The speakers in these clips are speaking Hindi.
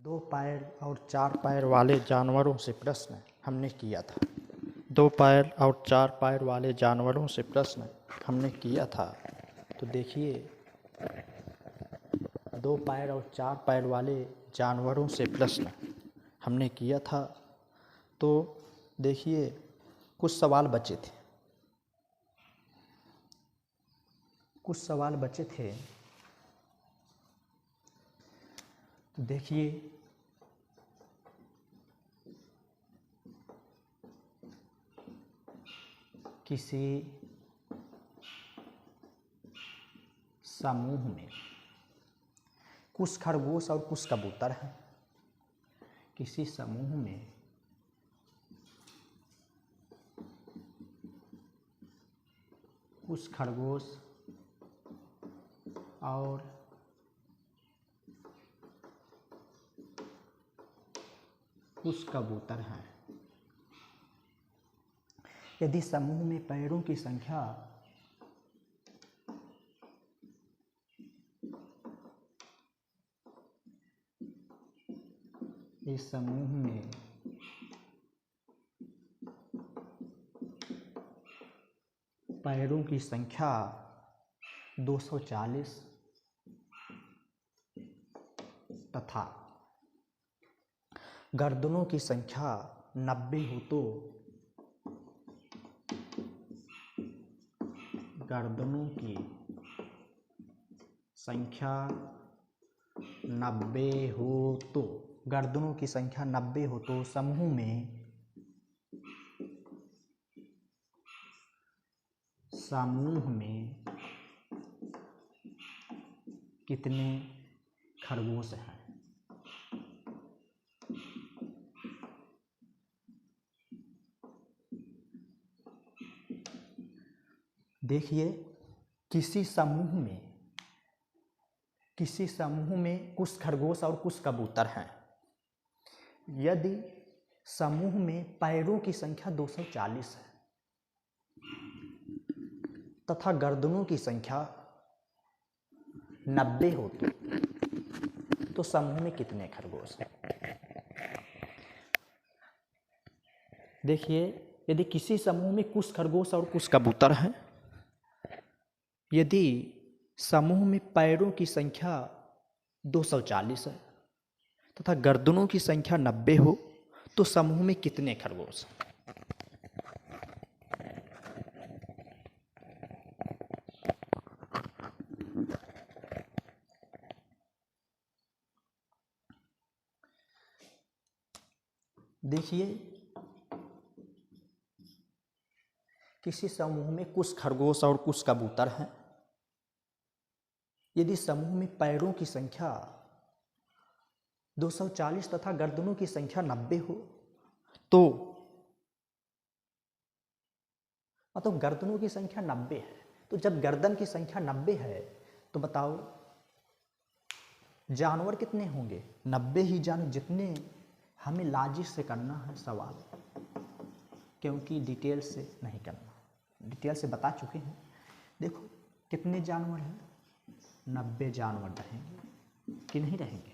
दो पैर और चार पैर वाले जानवरों से प्रश्न हमने किया था। दो पैर और चार पैर वाले जानवरों से प्रश्न हमने किया था। तो देखिए, दो पैर और चार पैर वाले जानवरों से प्रश्न हमने किया था। तो देखिए, कुछ सवाल बचे थे। तो देखिए, किसी समूह में कुछ खरगोश और कुछ कबूतर हैं। किसी समूह में कुछ खरगोश और कुछ कबूतर हैं। यदि समूह में पैरों की संख्या इस समूह में पैरों की संख्या 240 तथा गर्दनों की संख्या 90 हो तो गर्दनों की संख्या 90 हो तो गर्दनों की संख्या 90 हो तो समूह में कितने खरगोश हैं? देखिए, किसी समूह में कुछ खरगोश और कुछ कबूतर हैं। यदि समूह में पैरों की संख्या 240 है तथा गर्दनों की संख्या 90 हो तो समूह में कितने खरगोश हैं? देखिए, यदि किसी समूह में कुछ खरगोश और कुछ कबूतर हैं, यदि समूह में पैरों की संख्या 240 है तथा गर्दनों की संख्या 90 हो तो समूह में कितने खरगोश? देखिए, किसी समूह में कुछ खरगोश और कुछ कबूतर हैं। यदि समूह में पैरों की संख्या 240 तथा गर्दनों की संख्या 90 हो तो मतलब गर्दनों की संख्या 90 है। तो जब गर्दन की संख्या 90 है तो बताओ जानवर कितने होंगे? 90 ही जानवर। जितने हमें लाजिक से करना है सवाल, क्योंकि डिटेल से नहीं करना। डिटेल से बता चुके हैं। देखो कितने जानवर हैं? 90 जानवर रहेंगे कि नहीं रहेंगे?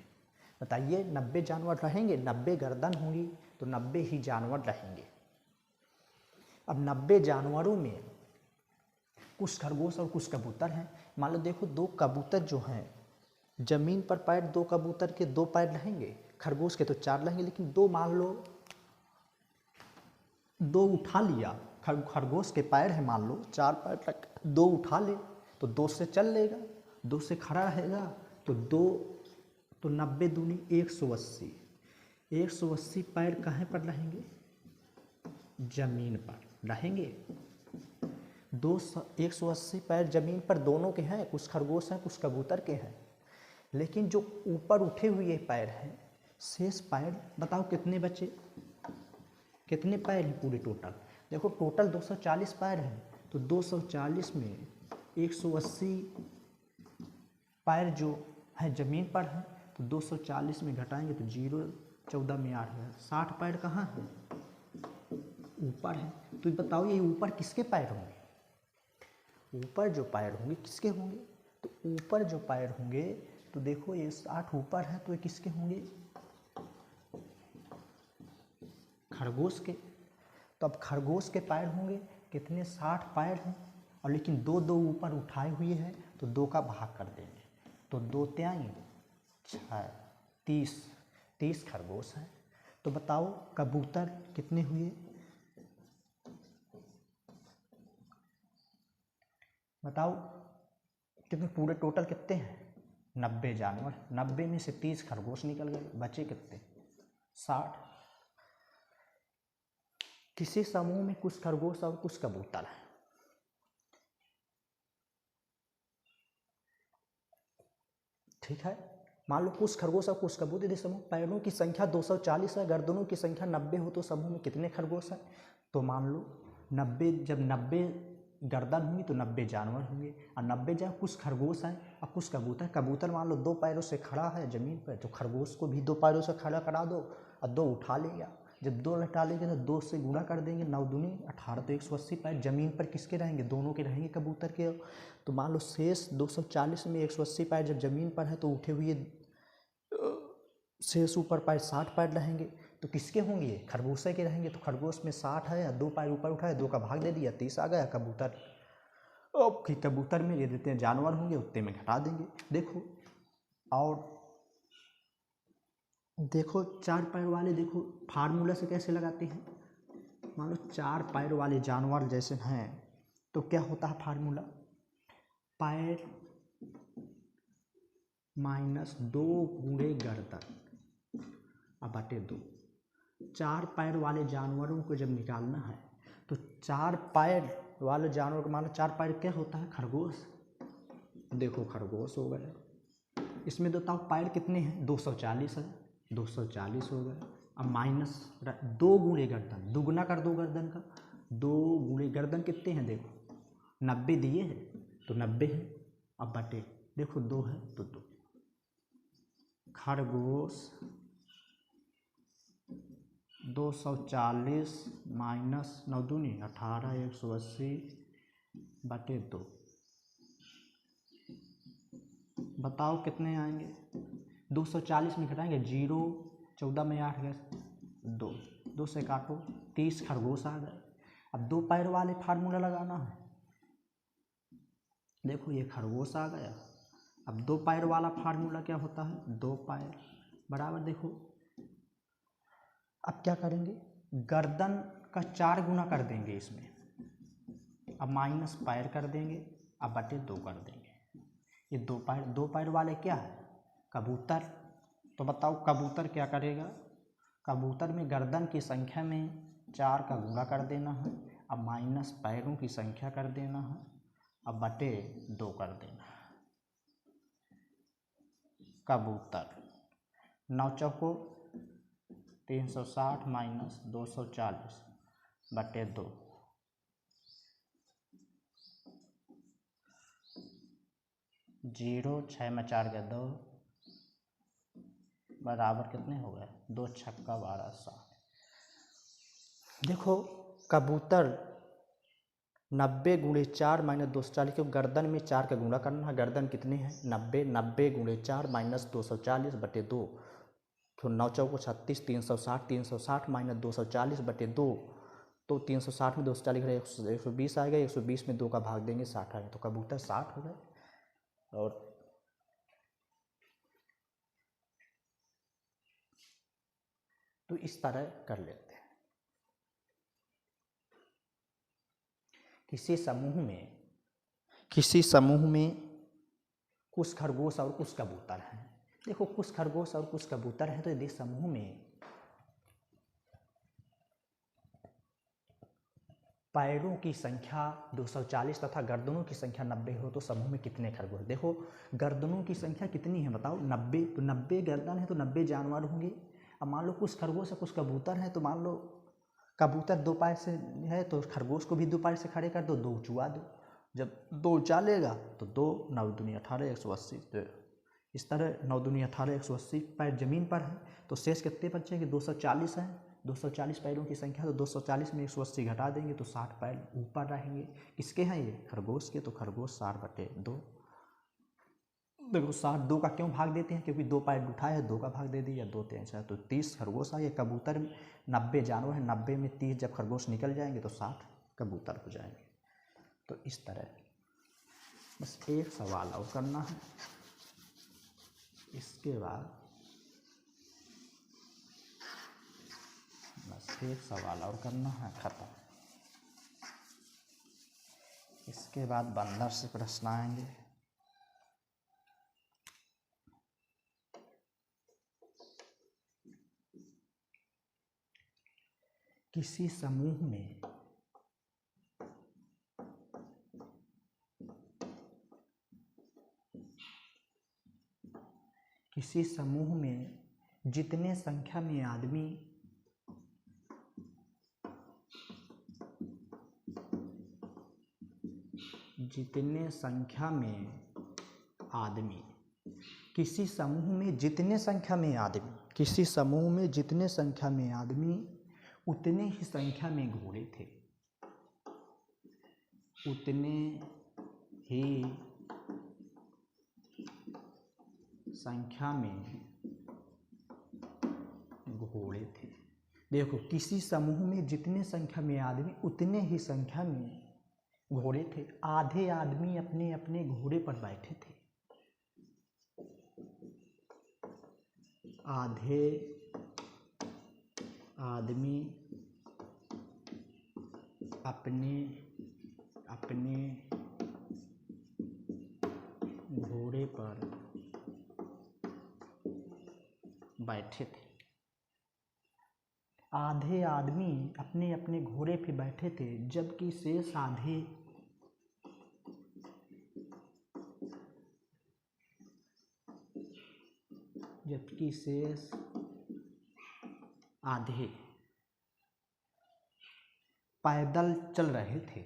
बताइए, 90 जानवर रहेंगे। 90 गर्दन होंगी तो 90 ही जानवर रहेंगे। अब 90 जानवरों में कुछ खरगोश और कुछ कबूतर हैं। मान लो, देखो, दो कबूतर जो हैं जमीन पर पैर, दो कबूतर के 2 पैर रहेंगे, खरगोश के तो 4 रहेंगे। लेकिन दो, मान लो 2 उठा लिया। खरगोश के पैर है मान लो 4 पैर तक, 2 उठा ले तो 2 से चल लेगा, 2 से खड़ा रहेगा तो 2 तो 90 दूनी 180। 180 पैर कहाँ पर रहेंगे? जमीन पर रहेंगे। 180 पैर जमीन पर दोनों के हैं, कुछ खरगोश हैं कुछ कबूतर के हैं। लेकिन जो ऊपर उठे हुए पैर हैं, शेष पैर बताओ कितने बचे? कितने पैर हैं पूरे टोटल? देखो, टोटल 240 पैर हैं। तो 240 में 180 पैर जो है जमीन पर है तो 240 में घटाएंगे तो 0, 14 में 8 है। 60 पैर कहाँ है? ऊपर है। तो बताओ ये ऊपर किसके पैर होंगे? ऊपर जो पैर होंगे किसके होंगे? तो ऊपर जो पैर होंगे तो देखो, ये 60 ऊपर है तो ये किसके होंगे? खरगोश के, तो अब खरगोश के पैर होंगे कितने, 60 पैर हैं, और लेकिन दो दो ऊपर उठाए हुए हैं, तो 2 का भाग कर देंगे, तो 2 त्याई 6, 30 खरगोश हैं। तो बताओ कबूतर कितने हुए, बताओ कितने, पूरे टोटल कितने हैं, 90 जानवर। 90 में से 30 खरगोश निकल गए, बचे कितने, 60। किसी समूह में कुछ खरगोश और कुछ कबूतर हैं। ठीक है, मान लो कुछ खरगोश और कुछ कबूतर। यदि समूह पैरों की संख्या 240 है, गर्दनों की संख्या 90 हो, तो समूह में कितने खरगोश हैं। तो मान लो 90, जब 90 गर्दन होंगी तो 90 जानवर होंगे, और 90 जब कुछ खरगोश हैं और कुछ कबूतर। कबूतर मान लो 2 पैरों से खड़ा है ज़मीन पर, तो खरगोश को भी 2 पैरों से खड़ा करा दो और 2 उठा लेगा। जब 2 लटा लेंगे तो 2 से गुणा कर देंगे, 9 दूनी 18, तो 180 पैर ज़मीन पर किसके रहेंगे, दोनों के रहेंगे, कबूतर के। तो मान लो शेष 240 में 180 पैर जब ज़मीन पर है, तो उठे हुए शेष ऊपर पैर 60 पैर रहेंगे, तो किसके होंगे, खरगोशे के रहेंगे। तो खरगोश में 60 है, 2 पैर ऊपर उठाए, 2 का भाग दे दिया, 30 आ गया। कबूतर, अब कबूतर में ये देते हैं जानवर होंगे, उतने में घटा देंगे। देखो, और देखो 4 पैर वाले, देखो फार्मूला से कैसे लगाते हैं। मान लो 4 पैर वाले जानवर जैसे हैं, तो क्या होता है फार्मूला, पैर माइनस 2 गुणे गर्दन अब बटे 2। 4 पैर वाले जानवरों को जब निकालना है, तो 4 पैर वाले जानवर को, मान लो 4 पैर क्या होता है, खरगोश। देखो खरगोश हो गया, इसमें बताओ पैर कितने हैं, 240 है, 240 हो गए। अब माइनस 2 गुणे गर्दन, दुगना कर दो गर्दन का, 2 गुणे गर्दन कितने हैं, देखो 90 दिए हैं, तो 90 है। अब बटे, देखो 2 है तो 2, खरगोश 240 माइनस 9 दूनी 18, 180 बटे 2। बताओ कितने आएंगे, 240 में घटाएंगे 0, 14 में 8 गए 2, 2 से काटो, 30 खरगोश आ गए। अब 2 पैर वाले फार्मूला लगाना है, देखो ये खरगोश आ गया। अब 2 पैर वाला फार्मूला क्या होता है, 2 पैर बराबर, देखो अब क्या करेंगे, गर्दन का 4 गुना कर देंगे इसमें, अब माइनस पैर कर देंगे, अब बटे 2 कर देंगे। ये 2 पैर वाले क्या है, कबूतर। तो बताओ कबूतर क्या करेगा, कबूतर में गर्दन की संख्या में 4 का गुणा कर देना है, अब माइनस पैरों की संख्या कर देना है, अब बटे 2 कर देना है। कबूतर 9 चौको 360 माइनस 240 बटे 2, 0, 6 में 4 गया 2, बराबर कितने हो गए, 2 छक्का 12, 7। देखो कबूतर 90 गुणे 4 माइनस 240, क्योंकि गर्दन में 4 का गुणा करना है। गर्दन कितने हैं, 90, 90 गुणे 4 माइनस 240 बटे 2, तो 9 चौको 36, 360, 360 माइनस 240 बटे 2, तो 360 में 240 घटे 120 आएगा, 120 में 2 का भाग देंगे 60 आएगा, तो कबूतर 60 हो गए। और तो इस तरह कर लेते हैं। किसी समूह में कुछ खरगोश और कुछ कबूतर हैं। देखो कुछ खरगोश और कुछ कबूतर हैं, तो यदि समूह में पैरों की संख्या 240 तथा गर्दनों की संख्या 90 हो, तो समूह में कितने खरगोश। देखो गर्दनों की संख्या कितनी है बताओ, 90, तो 90 गर्दन है तो 90 जानवर होंगे। अब मान लो कुछ खरगोश है कुछ कबूतर हैं, तो मान लो कबूतर 2 पैर से है, तो खरगोश को भी 2 पैर से खड़े कर दो, 2 उचुआ दो। जब 2 उचालेगा तो 2, 9 दूनी 18, 180, तो इस तरह 9 दूनी 18, 180 पैर जमीन पर है, तो शेष कितने बचेंगे, 240 हैं। 240 पैरों की संख्या, तो 240 में 180 घटा देंगे तो 60 पैर ऊपर रहेंगे। किसके हैं ये, खरगोश के, तो खरगोश 60 बटे 2 देखो 60 2 का क्यों भाग देते हैं, क्योंकि 2 पॉइंट उठाए है, 2 का भाग दे दिया, 2 3 6 तो 30 खरगोश आए। कबूतर 90 जानवर है, 90 में 30 जब खरगोश निकल जाएंगे तो 60 कबूतर हो जाएंगे। तो इस तरह बस एक सवाल और करना है, इसके बाद बस एक सवाल और करना है, खत्म। इसके बाद बंदर से प्रश्न आएंगे। किसी समूह में जितने संख्या में आदमी किसी समूह में जितने संख्या में आदमी उतने ही संख्या में घोड़े थे, देखो किसी समूह में जितने संख्या में आदमी उतने ही संख्या में घोड़े थे। आधे आदमी अपने अपने घोड़े पर बैठे थे। आधे आदमी अपने अपने घोड़े पर बैठे थे। आधे आदमी अपने अपने घोड़े पे बैठे थे, जबकि शेष आधे पैदल चल रहे थे।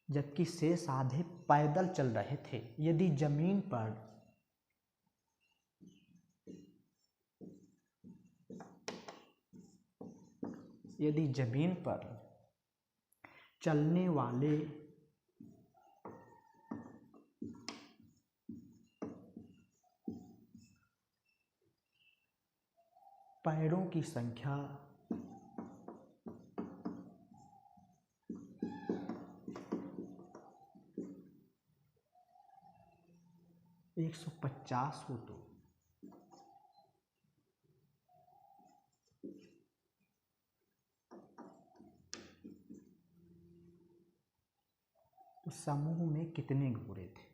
जबकि शेष आधे पैदल चल रहे थे। यदि जमीन पर चलने वाले पैरों की संख्या 150 हो तो उस समूह में कितने घोड़े थे?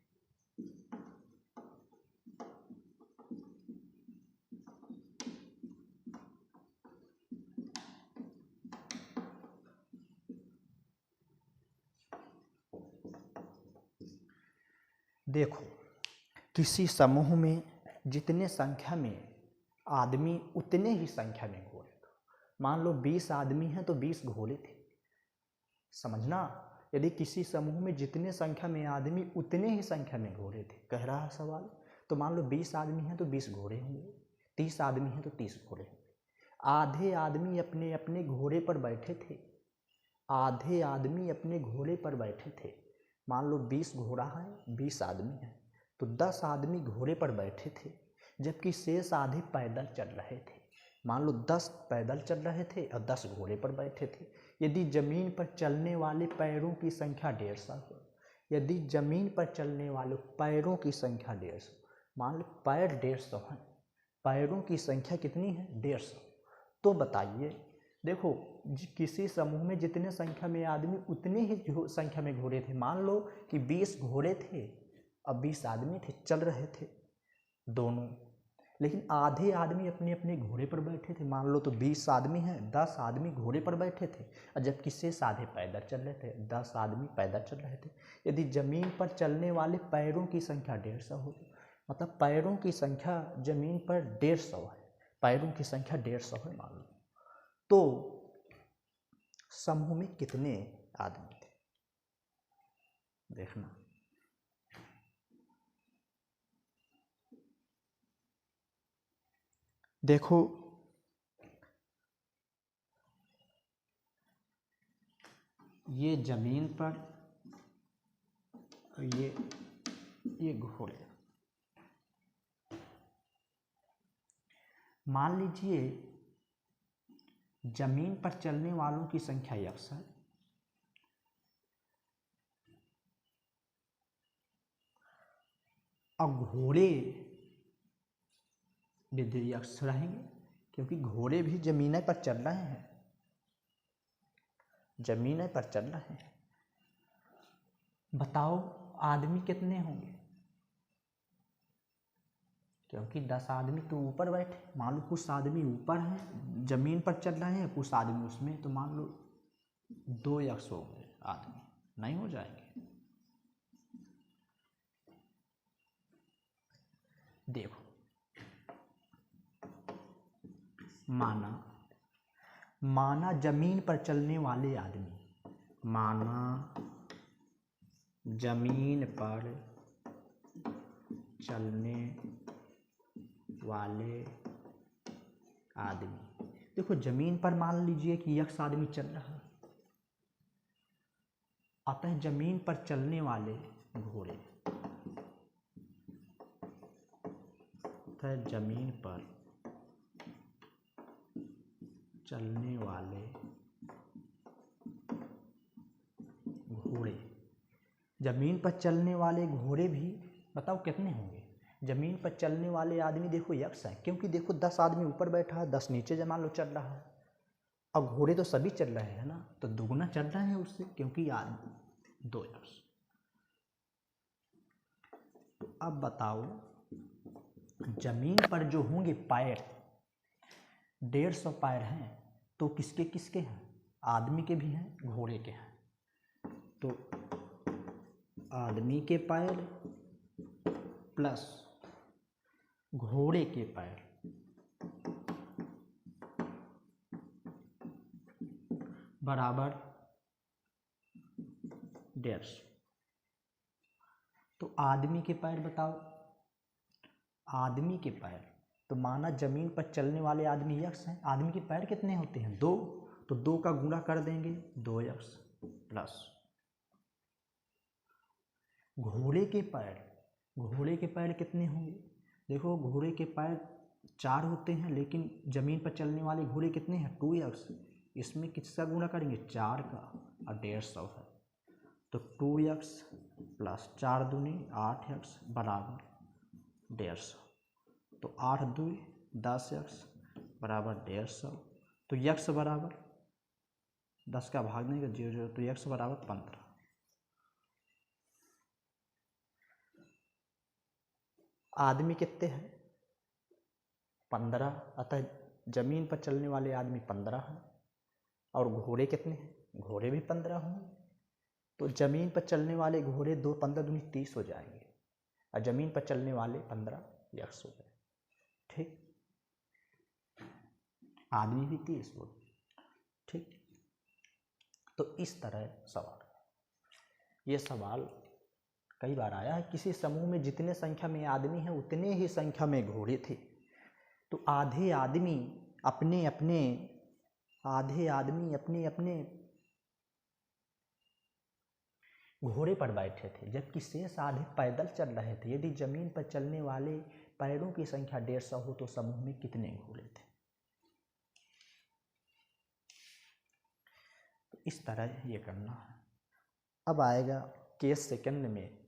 देखो किसी समूह में जितने संख्या में आदमी उतने ही संख्या में घोड़े थे। मान लो 20 आदमी हैं तो 20 घोड़े थे। समझना, यदि किसी समूह में जितने संख्या में आदमी उतने ही संख्या में घोड़े थे, कह रहा है सवाल। तो मान लो 20 आदमी हैं तो 20 घोड़े होंगे, 30 आदमी हैं तो 30 घोड़े होंगे। आधे आदमी अपने अपने घोड़े पर बैठे थे। आधे आदमी अपने घोड़े पर बैठे थे। मान लो 20 घोड़ा है, 20 आदमी है, तो 10 आदमी घोड़े पर बैठे थे, जबकि शेष आधे पैदल चल रहे थे। मान लो 10 पैदल चल रहे थे और 10 घोड़े पर बैठे थे। यदि जमीन पर चलने वाले पैरों की संख्या 150 यदि जमीन पर चलने वाले पैरों की संख्या 150, मान लो पैर 150 हैं, पैरों की संख्या कितनी है? 150। तो बताइए, देखो किसी समूह में जितने संख्या में आदमी उतने ही संख्या में घोड़े थे। मान लो कि 20 घोड़े थे और 20 आदमी थे, चल रहे थे दोनों, लेकिन आधे आदमी अपने अपने घोड़े पर बैठे थे। मान लो तो 20 आदमी हैं, 10 आदमी घोड़े पर बैठे थे और जबकि शेष आधे पैदल चल रहे थे, 10 आदमी पैदल चल रहे थे। यदि जमीन पर चलने वाले पैरों की संख्या 150 हो, मतलब पैरों की संख्या जमीन पर 150 है, पैरों की संख्या 150 है मान लो, तो समूह में कितने आदमी थे? देखना, देखो ये जमीन पर और ये घोड़े। मान लीजिए जमीन पर चलने वालों की संख्या यक्स है और घोड़े भी यक्स रहेंगे, क्योंकि घोड़े भी जमीन पर चल रहे हैं, जमीन पर चल रहे हैं। बताओ आदमी कितने होंगे? क्योंकि 10 आदमी तो ऊपर बैठे, मान लो कुछ आदमी ऊपर हैं जमीन पर चल रहे हैं, कुछ आदमी उसमें, तो मान लो 2 यक्स हो गए आदमी, नहीं हो जाएंगे? देखो माना जमीन पर चलने वाले आदमी, माना जमीन पर चलने वाले आदमी। देखो जमीन पर मान लीजिए कि यक्स आदमी चल रहा है, अतः जमीन पर चलने वाले घोड़े, अतः जमीन पर चलने वाले घोड़े, जमीन पर चलने वाले घोड़े भी बताओ कितने होंगे? जमीन पर चलने वाले आदमी देखो यक्स है, क्योंकि देखो 10 आदमी ऊपर बैठा है, 10 नीचे मान लो चल रहा है, अब घोड़े तो सभी चल रहे हैं ना, तो दुगना चल रहे हैं उससे, क्योंकि आदमी 2 यक्स। तो अब बताओ जमीन पर जो होंगे पैर 150 पैर हैं, तो किसके किसके हैं? आदमी के भी हैं, घोड़े के हैं। तो आदमी के पैर प्लस घोड़े के पैर बराबर 150। तो आदमी के पैर बताओ, आदमी के पैर, तो माना जमीन पर चलने वाले आदमी यक्स हैं, आदमी के पैर कितने होते हैं? 2, तो 2 का गुणा कर देंगे 2 यक्स प्लस घोड़े के पैर, घोड़े के पैर कितने होंगे? देखो घोड़े के पैर 4 होते हैं, लेकिन जमीन पर चलने वाले घोड़े कितने हैं? 2 यक्स। इसमें किसका गुणा करेंगे? 4 का, और 150 है, तो 2 यक्स प्लस 4 दूनी 8 यक्स बराबर 150। तो 8 2 10 यक्स बराबर 150। तो यक्स बराबर 10 का भाग देंगे 0 0, तो यक्स बराबर 15। आदमी कितने हैं? 15, अतः जमीन पर चलने वाले आदमी 15 हैं, और घोड़े कितने हैं? घोड़े भी 15 होंगे। तो जमीन पर चलने वाले घोड़े 2 15 दूनी 30 हो जाएंगे, और जमीन पर चलने वाले 15 यक्स हो गए। ठीक, आदमी भी 30 हो। ठीक, तो इस तरह सवाल, ये सवाल कई बार आया है। किसी समूह में जितने संख्या में आदमी हैं उतने ही संख्या में घोड़े थे, तो आधे आदमी अपने अपने घोड़े पर बैठे थे, जबकि शेष आधे पैदल चल रहे थे। यदि जमीन पर चलने वाले पैरों की संख्या 150 हो तो समूह में कितने घोड़े थे? तो इस तरह ये करना है। अब आएगा केस सेकंड में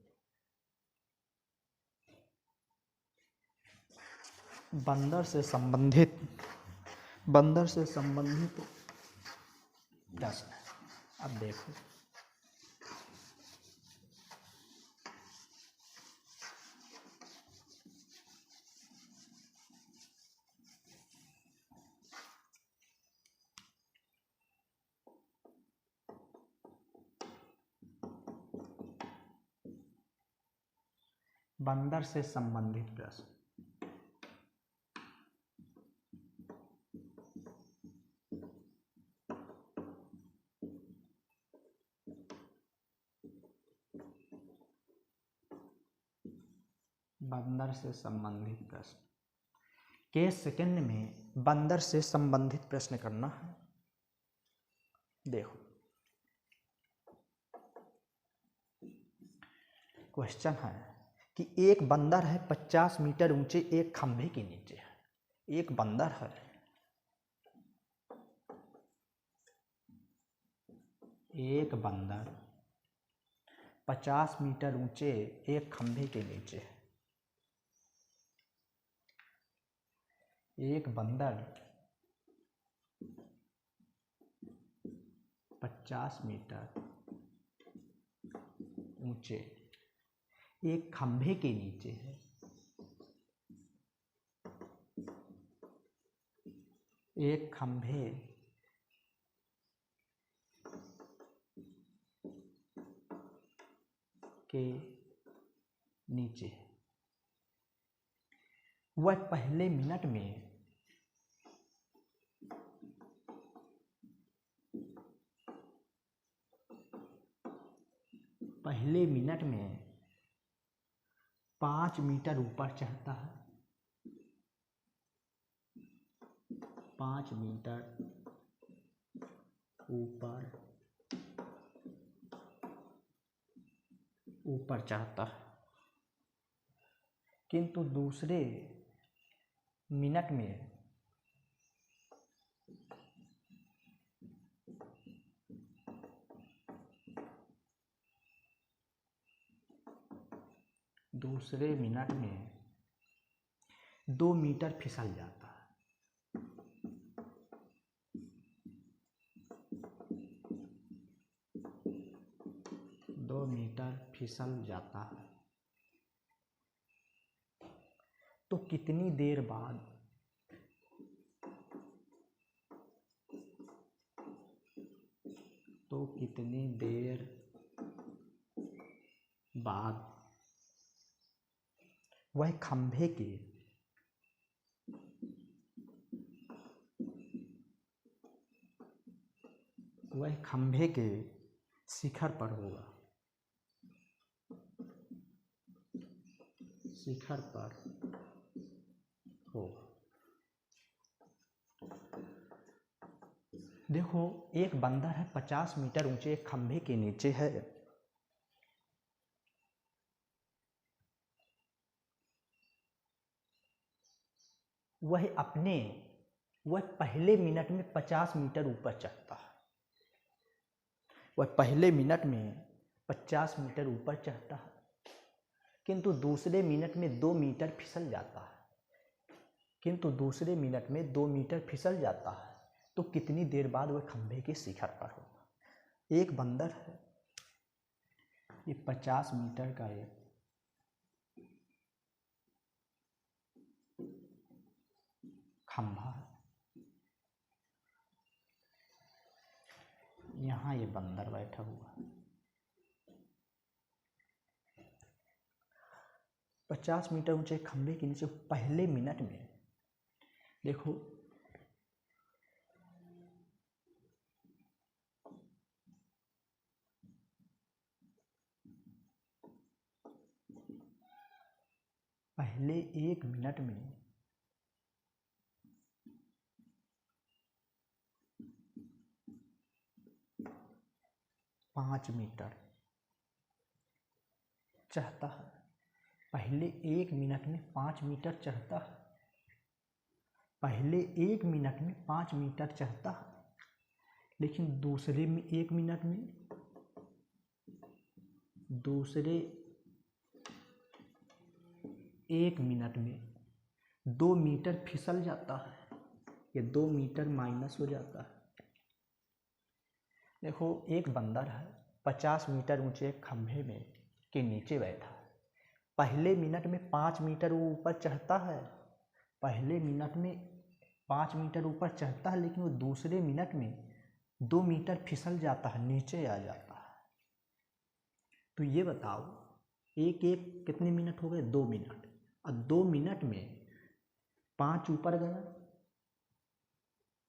बंदर से संबंधित प्रश्न। अब देखो बंदर से संबंधित प्रश्न। बंदर से संबंधित प्रश्न। केस सेकंड में बंदर से संबंधित प्रश्न करना है। देखो क्वेश्चन है कि एक बंदर है 50 मीटर ऊंचे एक खंभे के नीचे है। एक बंदर है, एक बंदर 50 मीटर ऊंचे एक खंभे के नीचे है। एक बंदर 50 मीटर ऊंचे एक खंभे के नीचे है। एक खंभे के नीचे वह पहले मिनट में पहले मिनट में 5 मीटर ऊपर चढ़ता है। 5 मीटर ऊपर चढ़ता है, किंतु दूसरे मिनट में दूसरे मिनट में 2 मीटर फिसल जाता है। 2 मीटर फिसल जाता है तो कितनी देर बाद वह खंभे के शिखर पर होगा। देखो, एक बंदर है 50 मीटर ऊंचे एक खंभे के नीचे है। वह पहले मिनट में 50 मीटर ऊपर चढ़ता है। वह पहले मिनट में 50 मीटर ऊपर चढ़ता है, किंतु दूसरे मिनट में 2 मीटर फिसल जाता है। तो कितनी देर बाद वह खंभे के शिखर पर होगा। एक बंदर है, ये 50 मीटर का एक खंभा है। यहाँ ये बंदर बैठा हुआ है। 50 मीटर ऊंचे खंभे के नीचे पहले मिनट में, देखो पहले 1 मिनट में 5 मीटर चढ़ता है। पहले 1 मिनट में 5 मीटर चढ़ता है। पहले 1 मिनट में 5 मीटर चढ़ता है, लेकिन दूसरे 1 मिनट में 2 मीटर फिसल जाता है। ये 2 मीटर माइनस हो जाता है। देखो, एक बंदर है 50 मीटर ऊंचे खंभे में के नीचे बैठा है। पहले मिनट में 5 मीटर वो ऊपर चढ़ता है। पहले मिनट में 5 मीटर ऊपर चढ़ता है, लेकिन वो दूसरे मिनट में 2 मीटर फिसल जाता है, नीचे आ जाता है। तो ये बताओ, एक कितने मिनट हो गए? 2 मिनट। और 2 मिनट में 5 ऊपर गया,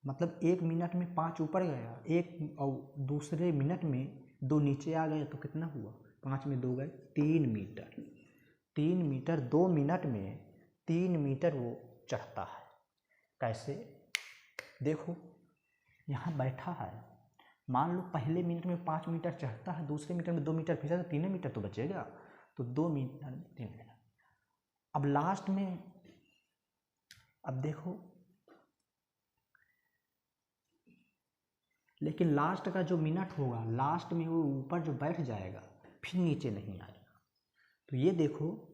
मतलब 1 मिनट में 5 ऊपर गया, एक और दूसरे मिनट में 2 नीचे आ गए, तो कितना हुआ? 5 में 2 गए, 3 मीटर। 3 मीटर 2 मिनट में 3 मीटर वो चढ़ता है। कैसे? देखो, यहाँ बैठा है, मान लो पहले मिनट में 5 मीटर चढ़ता है, दूसरे मिनट में 2 मीटर फिसलता है, 3 मीटर तो बचेगा। तो 2 मिनट 3 मिनट। अब लास्ट में अब देखो, लेकिन लास्ट का जो मिनट होगा, लास्ट में वो ऊपर जो बैठ जाएगा फिर नीचे नहीं आएगा। तो ये देखो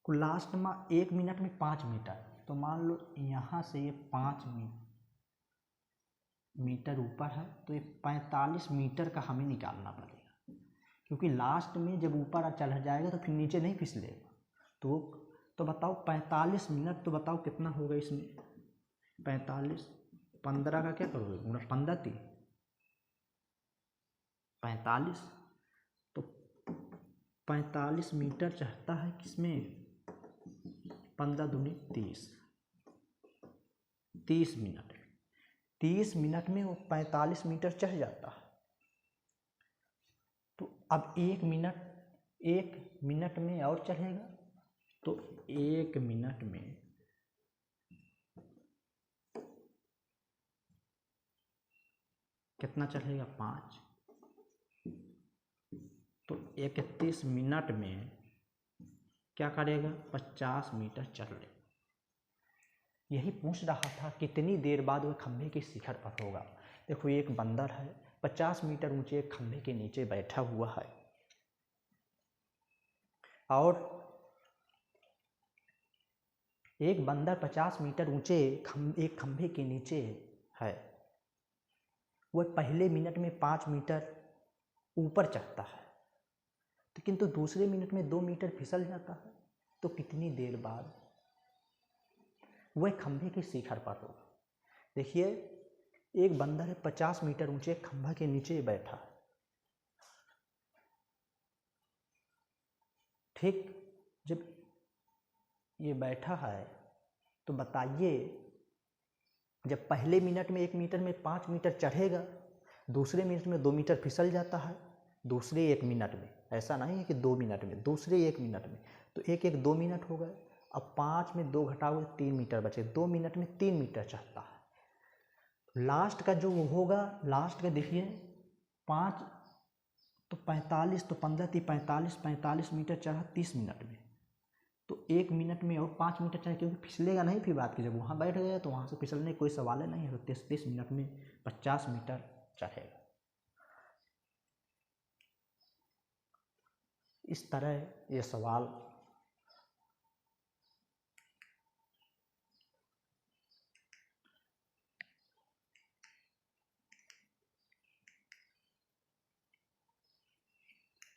लास्ट में 1 मिनट में 5 मीटर, तो मान लो यहाँ से ये 5 मीटर ऊपर है, तो ये 45 मीटर का हमें निकालना पड़ेगा, क्योंकि लास्ट में जब ऊपर चढ़ जाएगा तो फिर नीचे नहीं फिसलेगा। तो बताओ 45 मिनट, तो बताओ कितना होगा इसमें 45, 15 का क्या करोगे गुणा 15 3 45, तो 45 मीटर चढ़ता है किसमें 15 दूनी 30 मिनट। 30 मिनट में वो 45 मीटर चढ़ जाता है। तो अब 1 मिनट में और चढ़ेगा, तो 1 मिनट में कितना चढ़ेगा 5, तो 31 मिनट में क्या करेगा 50 मीटर चढ़ ले। यही पूछ रहा था कितनी देर बाद वह खंभे के शिखर पर होगा। देखो एक बंदर है 50 मीटर ऊंचे खंभे के नीचे बैठा हुआ है, और एक बंदर 50 मीटर ऊंचे एक खंभे के नीचे है। वह पहले मिनट में 5 मीटर ऊपर चढ़ता है, तो किंतु दूसरे मिनट में 2 मीटर फिसल जाता है। तो कितनी देर बाद वह खंभे के शिखर पर होगा। देखिए एक बंदर है 50 मीटर ऊंचे खंभा के नीचे बैठा है, ठीक। जब ये बैठा है तो बताइए, जब पहले मिनट में 1 मीटर में 5 मीटर चढ़ेगा, दूसरे मिनट में 2 मीटर फिसल जाता है, दूसरे 1 मिनट में, ऐसा नहीं है कि 2 मिनट में, दूसरे 1 मिनट में, तो 2 मिनट हो गए। अब 5 में 2 घटाओगे 3 मीटर बचे, 2 मिनट में 3 मीटर चढ़ता है। लास्ट का जो होगा, लास्ट का देखिए 5 तो 45, तो 15 थी 45 मीटर चढ़ा 30 मिनट में, तो 1 मिनट में और 5 मीटर चढ़ा, क्योंकि फिसलेगा नहीं। फिर बात की जब वहाँ बैठ गया तो वहाँ से फिसलने कोई सवाल ही नहीं है। तो 30 मिनट में 50 मीटर चढ़ेगा। इस तरह ये सवाल